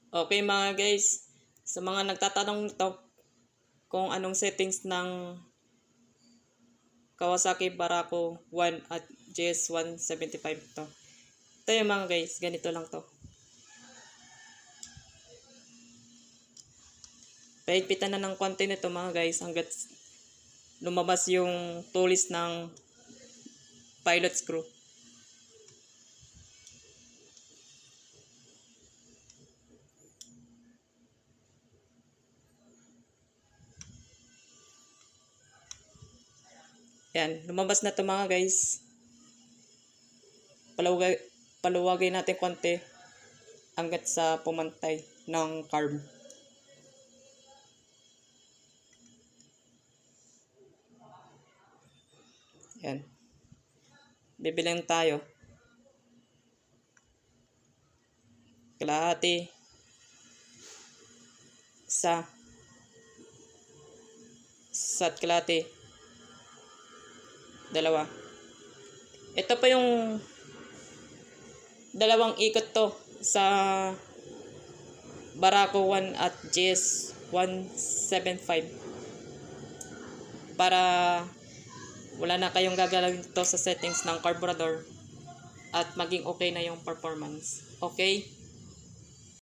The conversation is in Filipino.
Okay mga guys, sa mga nagtatanong nito kung anong settings ng Kawasaki Barako 1 at GS175 to. Ito yung mga guys, ganito lang to. Paigpitan na ng konti nito mga guys hanggat lumabas yung tulis ng pilot screw. Yan, lumabas na to mga guys. Paluwagin natin konti hanggat sa pumantay ng carb. Yan. Bibilang tayo. Kalahati. Isa. Isa't kalahati. Dalawa. Ito pa yung dalawang ikot to sa Barako 1 at GS175 para wala na kayong gagalawin to sa settings ng carburetor at maging okay na yung performance. Okay?